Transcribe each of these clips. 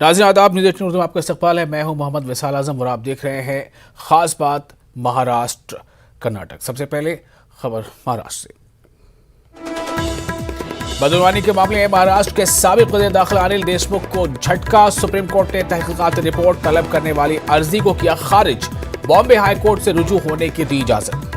नाज़रीन आदाब, न्यूज़ 18 उर्दू में आपका इस्तकबाल है। मैं हूं मोहम्मद विसाल आजम और आप देख रहे हैं खास बात महाराष्ट्र कर्नाटक। सबसे पहले खबर महाराष्ट्र से। बदनवानी के मामले में महाराष्ट्र के साबिक वज़ीर दाखिला अनिल देशमुख को झटका। सुप्रीम कोर्ट ने तहकीकाती रिपोर्ट तलब करने वाली अर्जी को किया खारिज। बॉम्बे हाई कोर्ट से रुजू होने की दी इजाजत।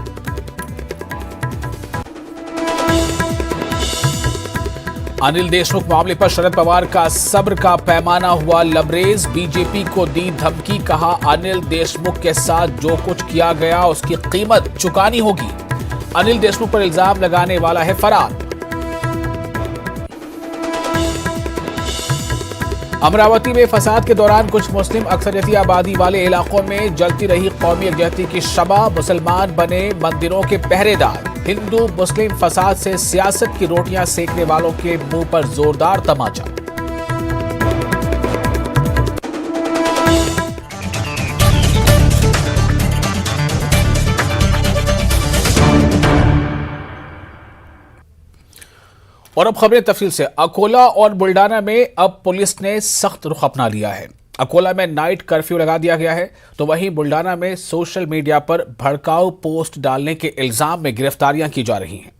अनिल देशमुख मामले पर शरद पवार का सब्र का पैमाना हुआ लबरेज। बीजेपी को दी धमकी, कहा अनिल देशमुख के साथ जो कुछ किया गया उसकी कीमत चुकानी होगी। अनिल देशमुख पर इल्जाम लगाने वाला है फरार। अमरावती में फसाद के दौरान कुछ मुस्लिम अक्सरियती आबादी वाले इलाकों में जलती रही कौमी यकजहती की शमअ। मुसलमान बने मंदिरों के पहरेदार। हिंदू मुस्लिम फसाद से सियासत की रोटियां सेकने वालों के मुंह पर जोरदार तमाचा। और अब खबरें तफसील से। अकोला और बुल्डाना में अब पुलिस ने सख्त रुख अपना लिया है। अकोला में नाइट कर्फ्यू लगा दिया गया है, तो वहीं बुल्डाना में सोशल मीडिया पर भड़काऊ पोस्ट डालने के इल्जाम में गिरफ्तारियां की जा रही हैं।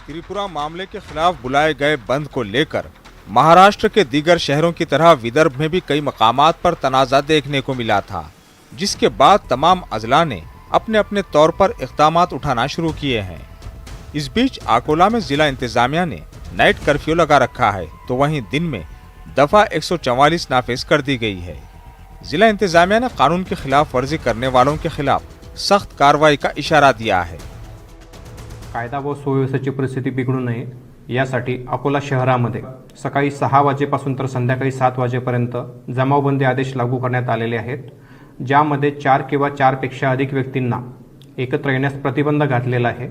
त्रिपुरा मामले के खिलाफ बुलाए गए बंद को लेकर महाराष्ट्र के दीगर शहरों की तरह विदर्भ में भी कई मकामात पर तनाज़ा देखने को मिला था, जिसके बाद तमाम अजला ने अपने अपने तौर पर इक़दामात उठाना शुरू किए हैं। इस बीच अकोला में जिला इंतजामिया ने नाइट कर्फ्यू लगा रखा है, तो वहीं दिन में दफा 144 नाफिज कर दी गई है। जिला इंतजामिया ने कानून की खिलाफ वर्जी करने वालों के खिलाफ सख्त कार्रवाई का इशारा दिया है। कायदा व सुव्यवस्थेची परिस्थिती बिघडू नये यासाठी अकोला शहरामध्ये सकाळी 6 वाजेपासून तर संध्याकाळी 7 वाजेपर्यंत जमावबंदी आदेश लागू करण्यात आलेले आहेत, ज्यामध्ये 4 किंवा 4 पेक्षा अधिक व्यक्तींना एकत्र येण्यास प्रतिबंध घातलेला आहे।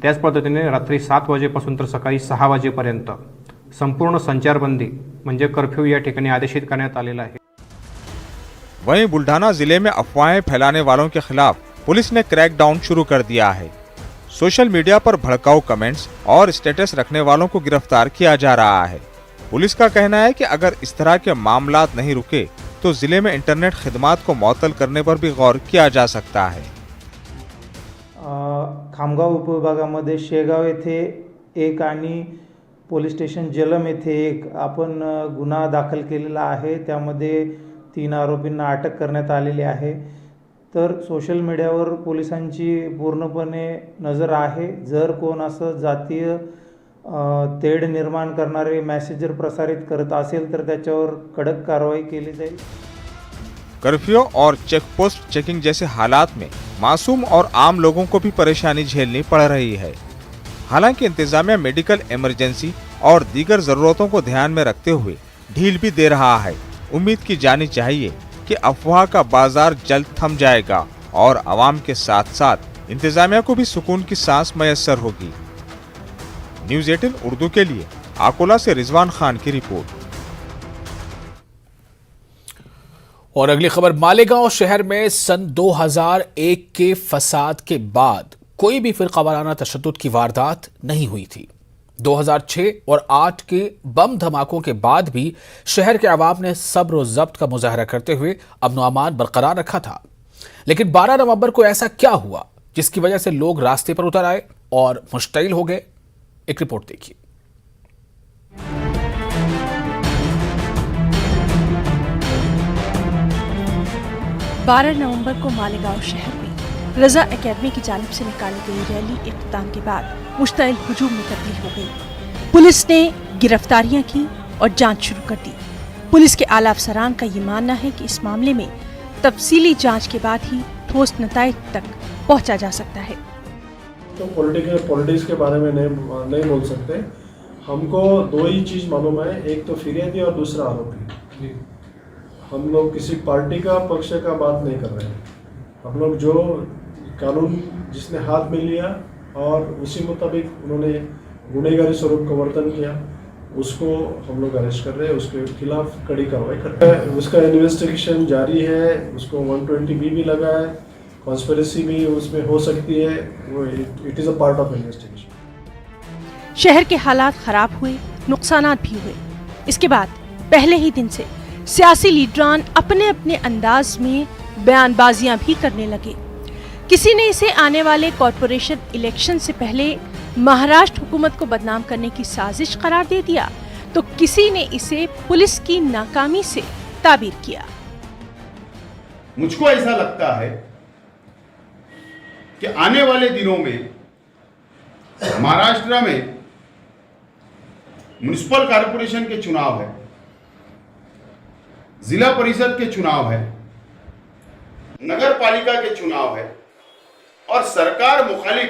त्याच पद्धतीने रात्री 7 वाजेपासून तर सकाळी 6 वाजेपर्यंत संपूर्ण संचारबंदी म्हणजे कर्फ्यू या ठिकाणी आदेशित करण्यात आलेला आहे। वहीं बुल्ढाना जिले में अफवाहें फैलाने वालों के खिलाफ पुलिस ने क्रैकडाउन शुरू कर दिया है। सोशल मीडिया पर भड़काऊ कमेंट्स और स्टेटस रखने वालों को गिरफ्तार किया जा रहा है। पुलिस का कहना है कि अगर इस तरह के मामलात नहीं रुके तो जिले में इंटरनेट खिदमात को मअतल करने पर भी गौर किया जा सकता है। खामगाव उपविभागामध्ये शेगाव येथे एक आणि पोलीस स्टेशन जलम येथे एक आपण गुन्हा दाखल केलेला आहे। त्यामध्ये 3 आरोपींना अटक करण्यात आलेली आहे। तर सोशल मीडियावर पोलिसांची पूर्णपणे नजर आहे। जर कोण असं जातीय तेढ निर्माण करणारे मेसेजर प्रसारित करत असेल तर त्याच्यावर कडक कारवाई केली जाईल। कर्फ्यू और चेकपोस्ट चेकिंग जैसे हालात में मासूम और आम लोगों को भी परेशानी झेलनी पड़ रही है। हालांकि इंतजामिया मेडिकल इमरजेंसी और दीगर जरूरतों को ध्यान में रखते हुए ढील भी दे रहा है। उम्मीद की जानी चाहिए कि अफवाह का बाजार जल्द थम जाएगा और आवाम के साथ साथ इंतजामिया को भी सुकून की सांस मयस्सर होगी। न्यूज़ 18 उर्दू के लिए अकोला से रिजवान खान की रिपोर्ट। और अगली खबर, मालेगांव शहर में सन 2001 के फसाद के बाद कोई भी फिरकावाराना तशद्दुद की वारदात नहीं हुई थी। 2006 और 8 के बम धमाकों के बाद भी शहर के अवाम ने सब्र और जब्त का मुजाहरा करते हुए अमन व अमान बरकरार रखा था। लेकिन 12 नवंबर को ऐसा क्या हुआ जिसकी वजह से लोग रास्ते पर उतर आए और मुश्तइल हो गए? एक रिपोर्ट देखिए। 12 नवंबर को मालेगांव शहर में रजा एकेडमी की जानिब से निकाली गई रैली इख्तिताम के बाद मुश्तइल हुजूम में तब्दील हो गई। पुलिस ने गिरफ्तारियां की और जांच शुरू कर दी। पुलिस के आला अफसरान का ये मानना है कि इस मामले में तफसीली जांच के बाद ही ठोस नताइज तक पहुंचा जा सकता है। तो पॉलिटिक्स के बारे में नहीं बोल सकते। हमको 2 ही चीज़ मालूम है, एक तो फिरियादी और दूसरा आरोपी। हम लोग किसी पार्टी का पक्ष का बात नहीं कर रहे हैं। हम लोग जो कानून जिसने हाथ में लिया और उसी मुताबिक उन्होंने गुनहगारी स्वरूप का वर्तन किया, उसको हम लोग अरेस्ट कर रहे हैं, उसके खिलाफ कड़ी कार्रवाई कर रहे हैं। उसका इन्वेस्टिगेशन जारी है, उसको 120B भी लगा है। कॉन्स्पिरेसी भी उसमें हो सकती है, वो it is a part of investigation. शहर के हालात खराब हुए, नुकसानात भी हुए। इसके बाद पहले ही दिन से सियासी लीडरान अपने अपने अंदाज में बयानबाजियां भी करने लगे। किसी ने इसे आने वाले कॉरपोरेशन इलेक्शन से पहले महाराष्ट्र हुकूमत को बदनाम करने की साजिश करार दे दिया, तो किसी ने इसे पुलिस की नाकामी से ताबीर किया। मुझको ऐसा लगता है कि आने वाले दिनों में महाराष्ट्र में म्युनिसिपल कॉरपोरेशन के चुनाव है, जिला परिषद के चुनाव है, नगर पालिका के चुनाव है और सरकार मुखालिफ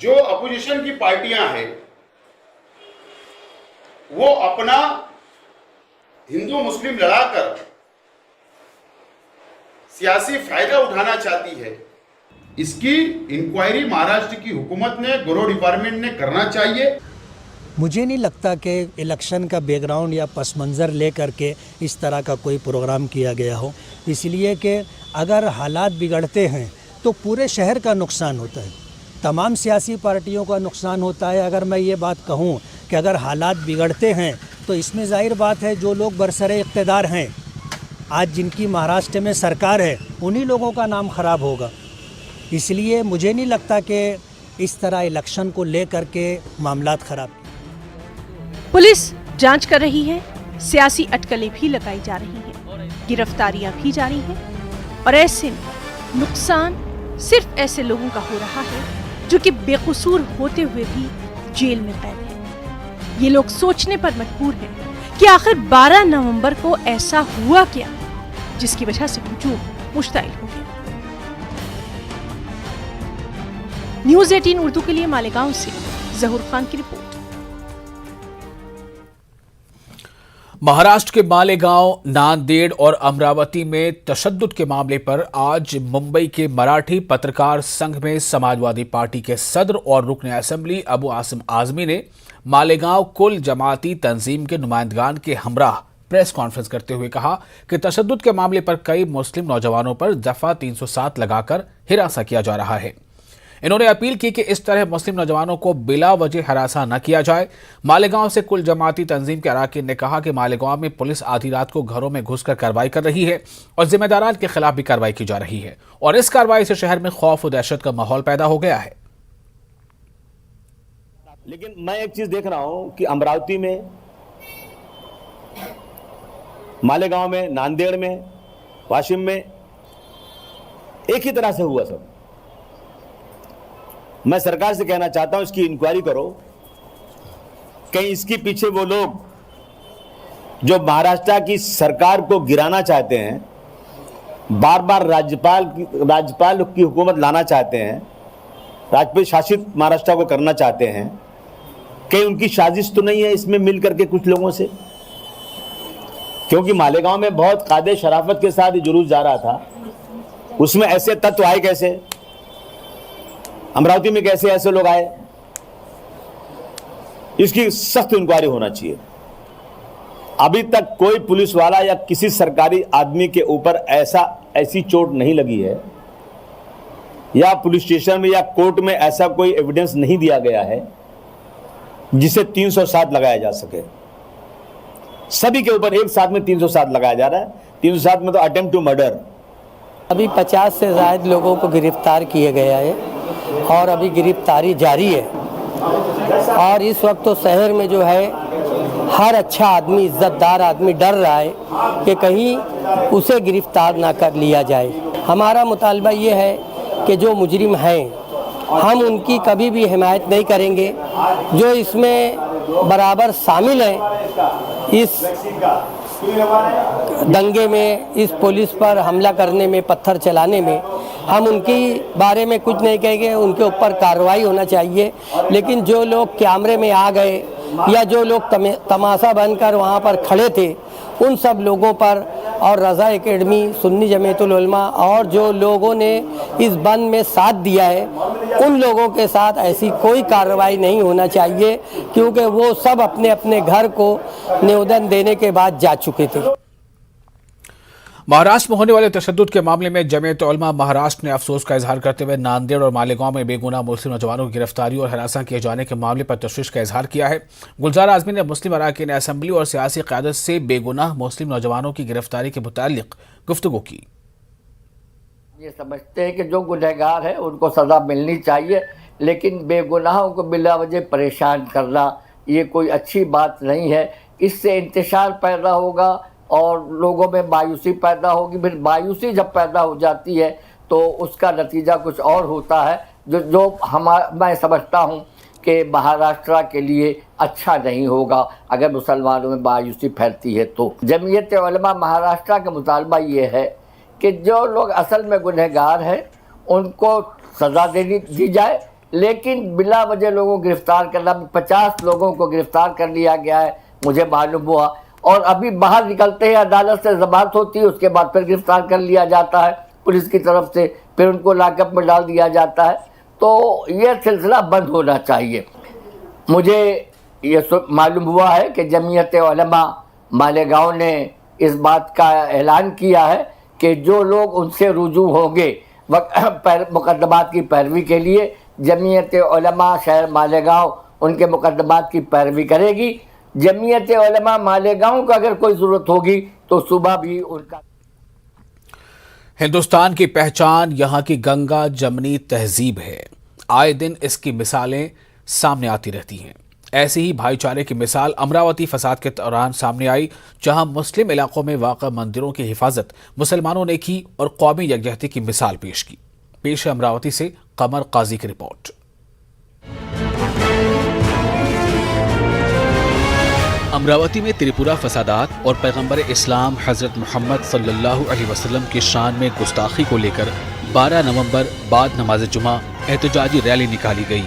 जो अपोजिशन की पार्टियां हैं वो अपना हिंदू मुस्लिम लड़ाकर सियासी फायदा उठाना चाहती है। इसकी इंक्वायरी महाराष्ट्र की हुकूमत ने, गृह डिपार्टमेंट ने करना चाहिए। मुझे नहीं लगता कि इलेक्शन का बैकग्राउंड या पस मंज़र ले करके इस तरह का कोई प्रोग्राम किया गया हो, इसलिए कि अगर हालात बिगड़ते हैं तो पूरे शहर का नुकसान होता है, तमाम सियासी पार्टियों का नुकसान होता है। अगर मैं ये बात कहूँ कि अगर हालात बिगड़ते हैं तो इसमें जाहिर बात है जो लोग बरसरे इक़्तिदार हैं, आज जिनकी महाराष्ट्र में सरकार है, उन्हीं लोगों का नाम ख़राब होगा। इसलिए मुझे नहीं लगता कि इस तरह इलेक्शन को ले करके मामलात ख़राब। पुलिस जांच कर रही है, सियासी अटकलें भी लगाई जा रही हैं, गिरफ्तारियां भी जारी हैं और ऐसे में नुकसान सिर्फ ऐसे लोगों का हो रहा है जो कि बेकसूर होते हुए भी जेल में कैद हैं। ये लोग सोचने पर मजबूर हैं कि आखिर 12 नवंबर को ऐसा हुआ क्या जिसकी वजह से हुजूम मुश्ताइल हो गया। न्यूज़ 18 उर्दू के लिए मालेगांव से जहूर खान की रिपोर्ट। महाराष्ट्र के मालेगांव, नांदेड़ और अमरावती में तशद्दुद के मामले पर आज मुंबई के मराठी पत्रकार संघ में समाजवादी पार्टी के सदर और रुकन असेंबली अबू आसिम आजमी ने मालेगांव कुल जमाती तंजीम के नुमाइंदगान के हमराह प्रेस कॉन्फ्रेंस करते हुए कहा कि तशद्दुद के मामले पर कई मुस्लिम नौजवानों पर दफा 307 लगाकर हिरासा किया जा रहा है। इन्होंने अपील की कि इस तरह मुस्लिम नौजवानों को बिला वजह हरासा न किया जाए। मालेगांव से कुल जमाती तंजीम के अराकीन ने कहा कि मालेगांव में पुलिस आधी रात को घरों में घुसकर कार्रवाई कर रही है और जिम्मेदारान के खिलाफ भी कार्रवाई की जा रही है और इस कार्रवाई से शहर में खौफ और दहशत का माहौल पैदा हो गया है। लेकिन मैं एक चीज देख रहा हूं कि अमरावती में, मालेगांव में, नांदेड़ में, वाशिम में एक ही तरह से हुआ सब। मैं सरकार से कहना चाहता हूं इसकी इंक्वायरी करो, कहीं इसके पीछे वो लोग जो महाराष्ट्र की सरकार को गिराना चाहते हैं, बार बार राज्यपाल की हुकूमत लाना चाहते हैं, राजपूत शासित महाराष्ट्र को करना चाहते हैं, कहीं उनकी साजिश तो नहीं है इसमें मिल करके कुछ लोगों से? क्योंकि मालेगांव में बहुत कायदे शराफत के साथ जुलूस जा रहा था, उसमें ऐसे तत्व आए कैसे? अमरावती में कैसे ऐसे लोग आए? इसकी सख्त इंक्वायरी होना चाहिए। अभी तक कोई पुलिस वाला या किसी सरकारी आदमी के ऊपर ऐसी चोट नहीं लगी है या पुलिस स्टेशन में या कोर्ट में ऐसा कोई एविडेंस नहीं दिया गया है जिसे 307 लगाया जा सके। सभी के ऊपर एक साथ में 307 लगाया जा रहा है। 307 में तो अटेम्प्ट टू मर्डर। अभी 50 से ज़ायद लोगों को गिरफ्तार किया गया है और अभी गिरफ्तारी जारी है। और इस वक्त तो शहर में जो है हर अच्छा आदमी, इज्जतदार आदमी डर रहा है कि कहीं उसे गिरफ्तार ना कर लिया जाए। हमारा मुतालबा ये है कि जो मुजरिम हैं हम उनकी कभी भी हिमायत नहीं करेंगे। जो इसमें बराबर शामिल हैं इस दंगे में, इस पुलिस पर हमला करने में, पत्थर चलाने में, हम उनकी बारे में कुछ नहीं कहेंगे, उनके ऊपर कार्रवाई होना चाहिए। लेकिन जो लोग कैमरे में आ गए या जो लोग तमाशा बनकर वहाँ पर खड़े थे, उन सब लोगों पर और रज़ा एकेडमी, सुन्नी जमीयतुल उलमा और जो लोगों ने इस बंद में साथ दिया है, उन लोगों के साथ ऐसी कोई कार्रवाई नहीं होना चाहिए, क्योंकि वो सब अपने अपने घर को निवेदन देने के बाद जा चुके थे। महाराष्ट्र में होने वाले तशद्दुद के मामले में जमीयत उलमा महाराष्ट्र ने अफसोस का इजहार करते हुए नांदेड़ और मालेगांव में बेगुनाह मुस्लिम नौजवानों की गिरफ्तारी और हिरासत किए जाने के मामले पर तशवीश का इजहार किया है। गुलजार आजमी ने मुस्लिम अरकान असेंबली और सियासी क़यादत से बेगुनाह मुस्लिम नौजवानों की गिरफ्तारी के मुतालिक गुफ्तगू की। ये समझते हैं कि जो गुनहगार है उनको सज़ा मिलनी चाहिए, लेकिन बेगुनाहों को बिला वजह परेशान करना ये कोई अच्छी बात नहीं है। इससे इंतशार पैदा होगा और लोगों में मायूसी पैदा होगी। फिर मायूसी जब पैदा हो जाती है तो उसका नतीजा कुछ और होता है जो मैं समझता हूँ कि महाराष्ट्र के लिए अच्छा नहीं होगा अगर मुसलमानों में मायूसी फैलती है। तो जमीयत उलमा महाराष्ट्र का मुतालबा ये है कि जो लोग असल में गुनहगार हैं उनको सज़ा दी जाए, लेकिन बिला वजह लोगों को गिरफ़्तार करना, 50 लोगों को गिरफ़्तार कर लिया गया है मुझे मालूम हुआ, और अभी बाहर निकलते हैं अदालत से ज़मानत होती है, उसके बाद फिर गिरफ़्तार कर लिया जाता है पुलिस की तरफ से, फिर उनको लॉकअप में डाल दिया जाता है। तो ये सिलसिला बंद होना चाहिए। मुझे ये मालूम हुआ है कि जमीयत उलमा मालेगांव ने इस बात का ऐलान किया है कि जो लोग उनसे रुजू होंगे मुकदमात की पैरवी के लिए, जमीयत उलमा शहर मालेगांव उनके मुकदमात की पैरवी करेगी। जमीयत उलमा मालेगांव को अगर कोई ज़रूरत होगी तो सुबह भी उनका। हिंदुस्तान की पहचान यहाँ की गंगा जमनी तहजीब है। आए दिन इसकी मिसालें सामने आती रहती हैं। ऐसी ही भाईचारे की मिसाल अमरावती फसाद के दौरान सामने आई, जहां मुस्लिम इलाकों में वाक़ा मंदिरों की हिफाजत मुसलमानों ने की और कौमी यकजहती की मिसाल पेश की। पेश है अमरावती से कमर काजी की रिपोर्ट। अमरावती में त्रिपुरा फसादात और पैगंबर इस्लाम हजरत मोहम्मद सल्लल्लाहु अलैहि वसल्लम की शान में गुस्ताखी को लेकर 12 नवंबर बाद नमाज जुमा एहतजाजी रैली निकाली गई।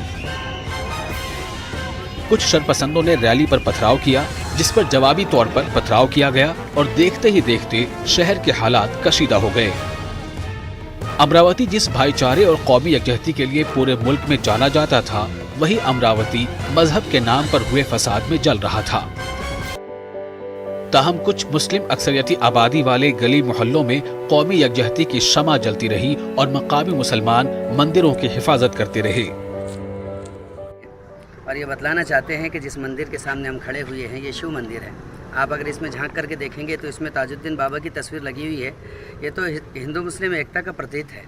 कुछ शरपसंदों ने रैली पर पथराव किया, जिस पर जवाबी तौर पर पथराव किया गया और देखते ही देखते शहर के हालात कशीदा हो गए। अमरावती जिस भाईचारे और कौमी यकजहती के लिए पूरे मुल्क में जाना जाता था, वही अमरावती मजहब के नाम पर हुए फसाद में जल रहा था। ताहम कुछ मुस्लिम अक्सरियती आबादी वाले गली मोहल्लों में कौमी यकजहती की शमा जलती रही और मकामी मुसलमान मंदिरों की हिफाजत करते रहे। और ये बतलाना चाहते हैं कि जिस मंदिर के सामने हम खड़े हुए हैं ये शिव मंदिर है। आप अगर इसमें झांक करके देखेंगे तो इसमें ताजुद्दीन बाबा की तस्वीर लगी हुई है। ये तो हिंदू मुस्लिम एकता का प्रतीक है।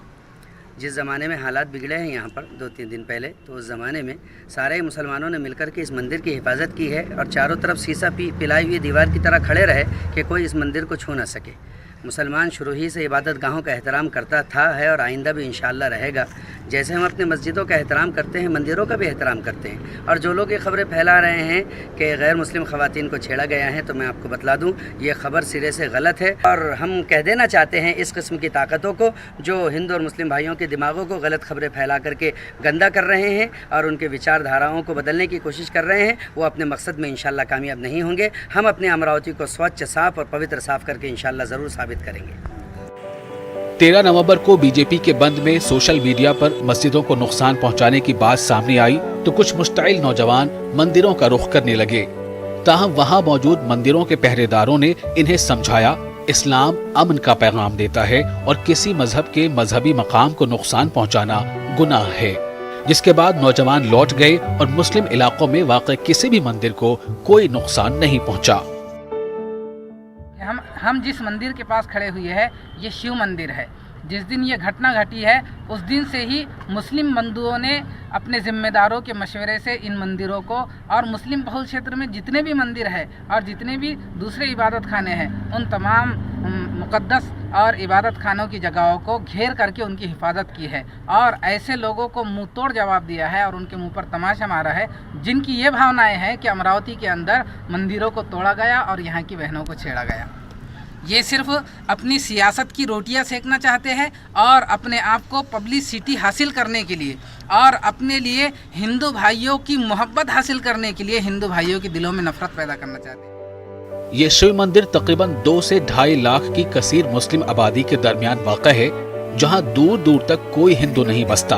जिस ज़माने में हालात बिगड़े हैं यहाँ पर 2-3 दिन पहले, तो उस ज़माने में सारे मुसलमानों ने मिलकर के इस मंदिर की हिफाजत की है और चारों तरफ शीशा पिलाई हुई दीवार की तरह खड़े रहे कि कोई इस मंदिर को छू ना सके। मुसलमान शुरू ही से इबादत गाहों का एहतराम करता था, है और आइंदा भी इंशाअल्लाह रहेगा। जैसे हम अपने मस्जिदों का एहतराम करते हैं, मंदिरों का भी एहतराम करते हैं। और जो लोग ये खबरें फैला रहे हैं कि गैर मुस्लिम ख़वातीन को छेड़ा गया है, तो मैं आपको बतला दूं ये खबर सिरे से गलत है। और हम कह देना चाहते हैं इस किस्म की ताकतों को जो हिंदू और मुस्लिम भाइयों के दिमागों को गलत खबरें फैला करके गंदा कर रहे हैं और उनके विचारधाराओं को बदलने की कोशिश कर रहे हैं, वो अपने मकसद में इंशाअल्लाह कामयाब नहीं होंगे। हम अपने अमरावती को स्वच्छ, साफ़ और पवित्र साफ़ करके इंशाअल्लाह ज़रूर साबित करेंगे। 13 नवंबर को बीजेपी के बंद में सोशल मीडिया पर मस्जिदों को नुकसान पहुंचाने की बात सामने आई तो कुछ मुश्ताइल नौजवान मंदिरों का रुख करने लगे। ताहम वहां मौजूद मंदिरों के पहरेदारों ने इन्हें समझाया इस्लाम अमन का पैगाम देता है और किसी मजहब के मजहबी मकाम को नुकसान पहुंचाना गुनाह है। जिसके बाद नौजवान लौट गए और मुस्लिम इलाकों में वाक़ई किसी भी मंदिर को कोई नुकसान नहीं पहुंचा। हम जिस मंदिर के पास खड़े हुए हैं ये शिव मंदिर है। जिस दिन ये घटना घटी है उस दिन से ही मुस्लिम बंधुओं ने अपने जिम्मेदारों के मशवरे से इन मंदिरों को और मुस्लिम बहुल क्षेत्र में जितने भी मंदिर है और जितने भी दूसरे इबादत खाने हैं उन तमाम मुक़द्दस और इबादत खानों की जगहों को घेर करके उनकी हिफाजत की है और ऐसे लोगों को मुंह तोड़ जवाब दिया है और उनके मुंह पर तमाशा मारा है जिनकी ये भावनाएं हैं कि अमरावती के अंदर मंदिरों को तोड़ा गया और यहाँ की बहनों को छेड़ा गया। ये सिर्फ अपनी सियासत की रोटियां सेकना चाहते हैं और अपने आप को पब्लिसिटी हासिल करने के लिए और अपने लिए हिंदू भाइयों की मोहब्बत हासिल करने के लिए हिंदू भाइयों के दिलों में नफरत पैदा करना चाहते हैं। ये शिव मंदिर तकरीबन 2 से 2.5 लाख की कसीर मुस्लिम आबादी के दरमियान वाक़ा है, जहां दूर दूर तक कोई हिंदू नहीं बसता।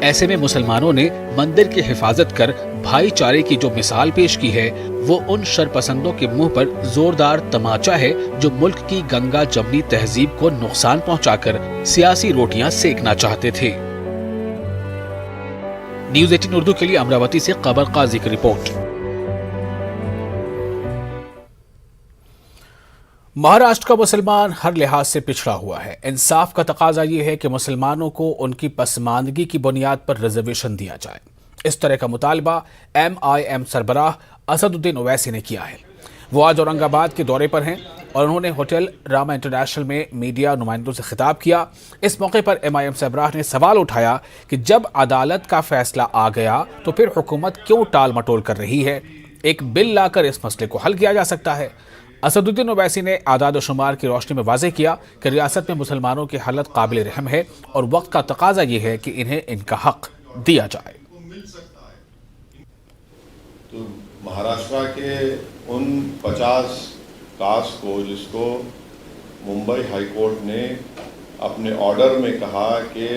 ऐसे में मुसलमानों ने मंदिर की हिफाजत कर भाईचारे की जो मिसाल पेश की है वो उन शरपसंदों के मुंह पर जोरदार तमाचा है जो मुल्क की गंगा जमनी तहजीब को नुकसान पहुंचाकर सियासी रोटियां सेकना चाहते थे। न्यूज़ 18 उर्दू के लिए अमरावती से कबर काजी की रिपोर्ट। महाराष्ट्र का मुसलमान हर लिहाज से पिछड़ा हुआ है। इंसाफ का तकाजा ये है कि मुसलमानों को उनकी पसमानदगी की बुनियाद पर रिजर्वेशन दिया जाए। इस तरह का मुतालबा MIM सरबराह असदुद्दीन ओवैसी ने किया है। वो आज औरंगाबाद के दौरे पर हैं और उन्होंने होटल रामा इंटरनेशनल में मीडिया नुमाइंदों से खिताब किया। इस मौके पर MIM सरबराह ने सवाल उठाया कि जब अदालत का फैसला आ गया तो फिर हुकूमत क्यों टाल मटोल कर रही है। एक बिल लाकर इस मसले को हल किया जा सकता है। असदुद्दीन ओवैसी ने आदाद शुमार की रोशनी में वाज़ेह किया कि रियासत में मुसलमानों की हालत काबिल रहम है और वक्त का तकाजा ये है कि इन्हें इनका हक दिया जाए। तो महाराष्ट्र के उन 50 कास्ट को जिसको मुंबई हाई कोर्ट ने अपने ऑर्डर में कहा कि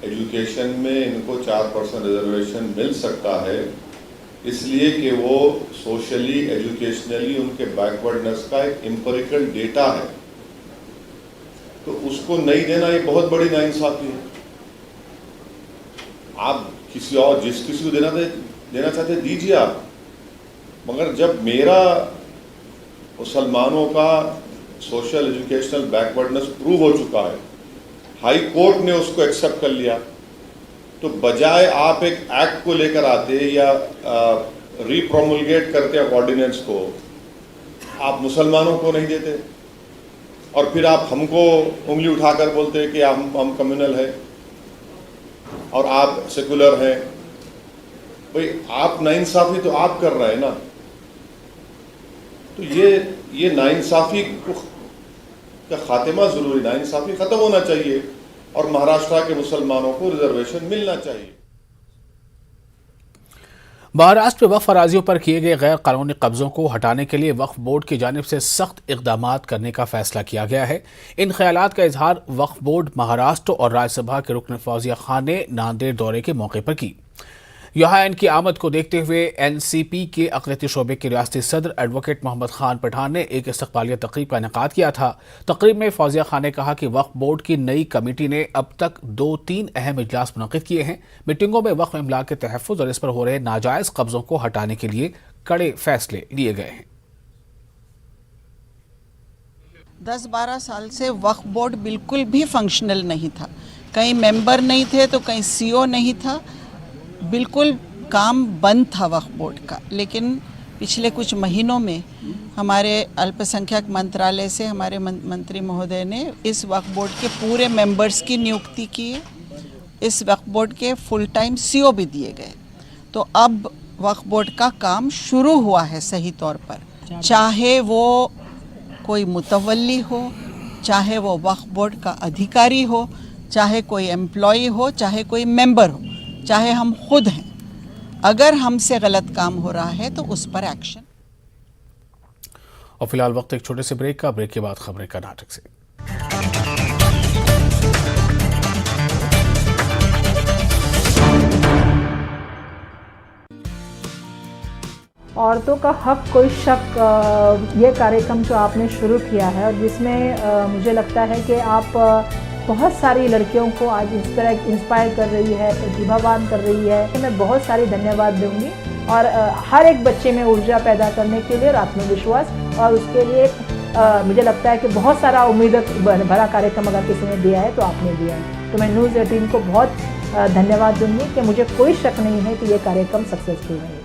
एजुकेशन में इनको 4% रिजर्वेशन मिल सकता है, इसलिए कि वो सोशली एजुकेशनली उनके बैकवर्डनेस का एक एम्पिरिकल डेटा है, तो उसको नहीं देना ये बहुत बड़ी नाइंसाफी है। आप किसी और जिस किसी को देना चाहते दीजिए आप, मगर जब मेरा मुसलमानों का सोशल एजुकेशनल बैकवर्डनेस प्रूव हो चुका है, हाई कोर्ट ने उसको एक्सेप्ट कर लिया, तो बजाय आप एक एक्ट को लेकर आते या रीप्रोमुलगेट करते ऑर्डिनेंस को, आप मुसलमानों को नहीं देते और फिर आप हमको उंगली उठाकर बोलते हैं कि हम कम्युनल है और आप सेकुलर हैं। भाई आप नाइंसाफी तो आप कर रहे हैं ना, तो ये नाइंसाफी का खात्मा जरूरी, नाइंसाफी खत्म होना चाहिए और महाराष्ट्र के मुसलमानों को रिजर्वेशन मिलना चाहिए। महाराष्ट्र में वक्फ अराजियों पर किए गए गैर कानूनी कब्जों को हटाने के लिए वक्फ बोर्ड की जानिब से सख्त इकदाम करने का फैसला किया गया है। इन ख्यालात का इजहार वक्फ बोर्ड महाराष्ट्र और राज्यसभा के रुकन फौजिया खान ने नांदेड़ दौरे के मौके पर की। यहाँ इनकी आमद को देखते हुए NCP के अक़लियती शोबे के रियासती सदर एडवोकेट मोहम्मद खान पठान ने एक इस्तक़बालिया तक़रीब का इनेकाद किया था। तक़रीब में फौजिया खान ने कहा कि वक्फ बोर्ड की नई कमेटी ने अब तक 2-3 अहम इजलास मुनक़िद किए हैं। मीटिंगों में वक्फ इमलाक के तहफ़्फ़ुज़ और इस पर हो रहे नाजायज़ कब्ज़ों को हटाने के लिए कड़े फैसले लिए गए हैं। 10-12 साल से वक्फ बोर्ड बिल्कुल भी फंक्शनल नहीं था, कहीं मेंबर नहीं थे तो कहीं CO नहीं था, बिल्कुल काम बंद था वक्फ बोर्ड का। लेकिन पिछले कुछ महीनों में हमारे अल्पसंख्यक मंत्रालय से हमारे मंत्री महोदय ने इस वक्फ बोर्ड के पूरे मेंबर्स की नियुक्ति की है। इस वक्फ बोर्ड के फुल टाइम CO भी दिए गए, तो अब वक्फ बोर्ड का काम शुरू हुआ है सही तौर पर। चाहे वो कोई मुतवल्ली हो, चाहे वो वक्फ बोर्ड का अधिकारी हो, चाहे कोई एम्प्लॉई हो, चाहे कोई मेंबर हो, चाहे हम खुद हैं, अगर हमसे गलत काम हो रहा है तो उस पर एक्शन। और फिलहाल वक्त एक छोटे से ब्रेक का, ब्रेक के बाद खबरें कर्नाटक से। औरतों का हक कोई शक, ये कार्यक्रम जो आपने शुरू किया है और जिसमें मुझे लगता है कि आप बहुत सारी लड़कियों को आज इस तरह इंस्पायर कर रही है, प्रतिभावान कर रही है, तो मैं बहुत सारी धन्यवाद दूंगी। और हर एक बच्चे में ऊर्जा पैदा करने के लिए और आत्मविश्वास, और उसके लिए मुझे लगता है कि बहुत सारा उम्मीद भरा कार्यक्रम अगर किसी ने दिया है तो आपने दिया है। तो मैं न्यूज़ 18 को बहुत धन्यवाद दूंगी कि मुझे कोई शक नहीं है कि ये कार्यक्रम सक्सेसफुल है।